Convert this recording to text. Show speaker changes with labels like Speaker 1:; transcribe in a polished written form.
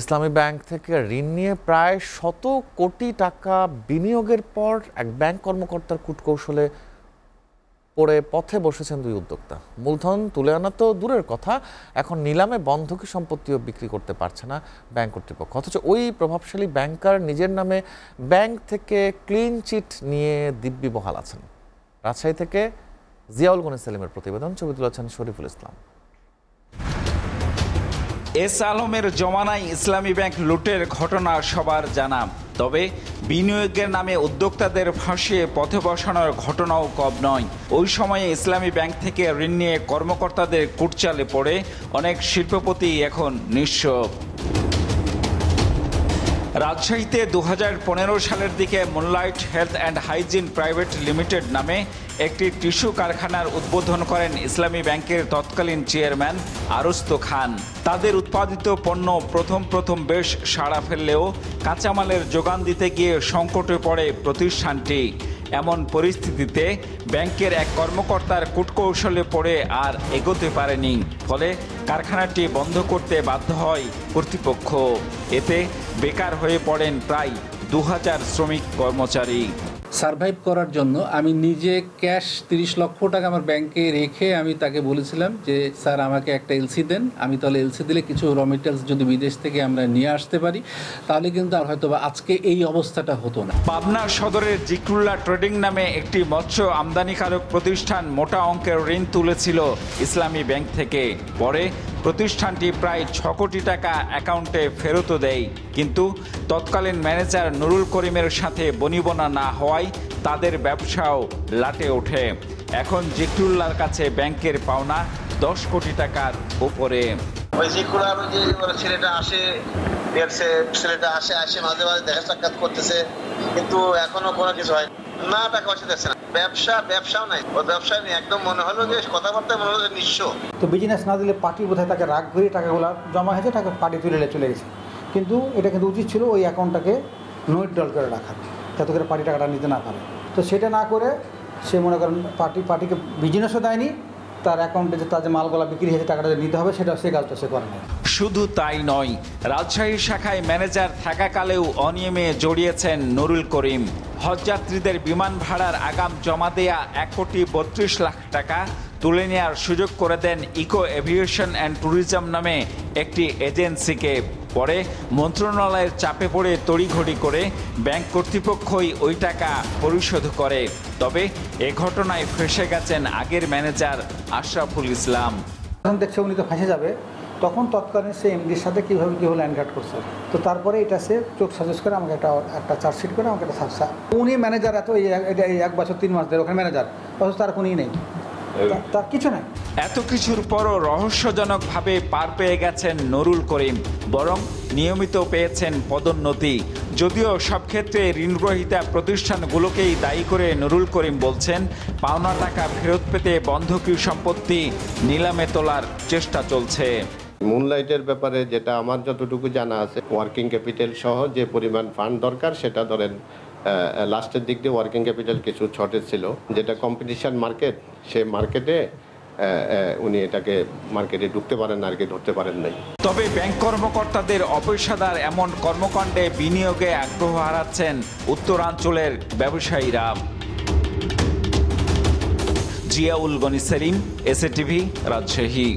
Speaker 1: ইসলামী bank থেকে ঋণ নিয়ে প্রায় 100 কোটি টাকা বিনিয়োগের পর এক ব্যাংক কর্মকর্তার কূটকৌশলে পড়ে পথে বসেছেন দুই উদ্যোক্তা। মূলধন তুলে আনা তো দূরের কথা, এখন নিলামে বন্ধকি সম্পত্তিও বিক্রি করতে পারছে না ব্যাংক কর্তৃপক্ষ। অথচ ওই প্রভাবশালী ব্যাংকার নিজের নামে ব্যাংক থেকে ক্লিন চিট নিয়ে দিব্যি বহাল আছেন। রাজশাহী থেকে জিয়াউল গনি সেলিমের প্রতিবেদন, ছবি তুলেছেন শরীফুল ইসলাম।
Speaker 2: এস আলমের জমানায় ইসলামী ব্যাংক লুটের ঘটনা সবার জানা, তবে বিনিয়োগের নামে উদ্যোক্তাদের ফাঁসিয়ে পথে বসানোর ঘটনাও কম নয়। ওই সময়ে ইসলামী ব্যাংক থেকে ঋণ নিয়ে কর্মকর্তাদের কুটচালে পড়ে অনেক শিল্পপতি এখন নিঃস্ব। রাজশাহীতে 2015 সালের দিকে moonlight health and hygiene private limited নামে একটি টিস্যু কারখানার উদ্বোধন করেন ইসলামী ব্যাংকের তৎকালীন চেয়ারম্যান আরস্তু খান। তাদের উৎপাদিত পণ্য প্রথম বেশ সাড়া ফেললেও কাঁচামালের যোগান দিতে গিয়ে সংকটে পড়ে প্রতিষ্ঠানটি। এমন পরিস্থিতিতে ব্যাংকের এক কর্মকর্তার কূটকৌশলে পড়ে আর এগোতে পারেনি, ফলে কারখানাটি বন্ধ করতে বাধ্য হয় কর্তৃপক্ষ। এতে বেকার হয়ে পড়েন প্রায় 2000 শ্রমিক কর্মচারী।
Speaker 3: সারভাইভ করার জন্য আমি নিজে ক্যাশ 30 লক্ষ টাকা আমার ব্যাংকে রেখে আমি তাকে বলেছিলাম যে স্যার আমাকে একটা এলসি দেন, আমি তাহলে এলসি দিলে কিছু র মেটেরিয়ালস যদি বিদেশ থেকে আমরা নিয়ে আসতে পারি তাহলে কিন্তু আর হয়তো বা আজকে এই অবস্থাটা হতো না।
Speaker 2: পাবনা সদরের জিক্রুল্লাহ ট্রেডিং নামে একটি মৎস্য আমদানিকারক প্রতিষ্ঠান মোটা অঙ্কের ঋণ তুলেছিল ইসলামী ব্যাংক থেকে। পরে প্রতিষ্ঠানটি প্রায় 6 কোটি টাকা অ্যাকাউন্টে ফেরতও দেয়, কিন্তু তৎকালীন ম্যানেজার নুরুল করিমের সাথে বনিবনা না হওয়ায় তাদের ব্যবসাও লাটে ওঠে। এখন জিক্রুল্লাহর কাছে ব্যাংকের পাওনা 10 কোটি টাকার উপরে।
Speaker 4: ওই জিক্রুল্লাহর যে ছেলেটা আসে মাঝে মাঝে দেখা সাক্ষাৎ করতেছে, কিন্তু এখনো কোনো কিছু হয় না, টাকা পয়সা দিচ্ছে না। ব্যবসাও নাই, ওই ব্যবসায় নেই, একদম মনে হলো যে কথাবার্তা মনে হলো নিঃস্ব।
Speaker 5: তো বিজনেস না দিলে পার্টি বোধহয় তাকে রাগ করে টাকাগুলো জমা হয়েছে, টাকা পার্টি তুলে চলে গেছে। কিন্তু এটা কিন্তু উচিত ছিল ওই অ্যাকাউন্টটাকে নোট ডল করে রাখার, যাতে করে পার্টি টাকাটা নিতে না পারে। তো সেটা না করে সে মনে করেন পার্টিকে বিজনেসও দেয়নি, তার অ্যাকাউন্টে যে তার যে মালগুলা বিক্রি হয়েছে টাকাটা নিতে হবে সেটা সে কাজটা সে করে না।
Speaker 2: শুধু তাই নয়, রাজশাহী শাখায় ম্যানেজার থাকাকালেও অনিয়মে জড়িয়েছেন নুরুল করিম। হজযাত্রীদের বিমান ভাড়ার আগাম জমা দেয়া 1,32 লাখ টাকা তুলে নেওয়ার সুযোগ করে দেন ইকো এভিয়েশন অ্যান্ড ট্যুরিজম নামে একটি এজেন্সিকে। পরে মন্ত্রণালয়ের চাপে পড়ে তড়িঘড়ি করে ব্যাংক কর্তৃপক্ষই ওই টাকা পরিশোধ করে। তবে এ ঘটনায় ফেঁসে গেছেন আগের ম্যানেজার আশরাফুল ইসলাম।
Speaker 5: যখন দেখছে উনি তো ফাঁসে যাবে, তখন তৎকালীন সে এমডির সাথে কীভাবে ল্যান্ড গার্ড করছে। তো তারপরে এটা সে চোখ সাজেস্ট করে আমাকে একটা চার্জশিট করে আমাকে একটা সাবসা। উনি ম্যানেজার এত এই 1 বছর 3 মাস ধরে ওখানে ম্যানেজার, অথচ তার কোনই নেই, তার কিছু নাই।
Speaker 2: এত কিছুর পরও রহস্যজনকভাবে পার পেয়ে গেছেন নুরুল করিম, বরং নিয়মিত পেয়েছেন পদোন্নতি। যদিও সব ক্ষেত্রে ঋণগ্রহীতা প্রতিষ্ঠানগুলোকেই দায়ী করে নুরুল করিম বলছেন, পাওনা টাকা ফেরত পেতে বন্ধকি সম্পত্তি নিলামে তোলার চেষ্টা চলছে।
Speaker 6: মুনলাইটের ব্যাপারে যেটা আমার যতটুকু জানা আছে, ওয়ার্কিং ক্যাপিটাল সহ যে পরিমাণ ফান্ড দরকার সেটা ধরেন লাস্টের দিক দিয়ে ওয়ার্কিং ক্যাপিটাল কিছু শর্টেজ ছিল, যেটা কম্পিটিশন মার্কেট, সে মার্কেটে উনি এটাকে মার্কেটে ঢুকতে পারেন না, আর কি ধরতে পারেন নাই।
Speaker 2: তবে ব্যাংক কর্মকর্তাদের অপেশাদার এমন কর্মকাণ্ডে বিনিয়োগে আগ্রহ হারাচ্ছেন উত্তরাঞ্চলের ব্যবসায়ীরা। জিয়াউল গনি সেলিম, এসএটিভি, রাজশাহী।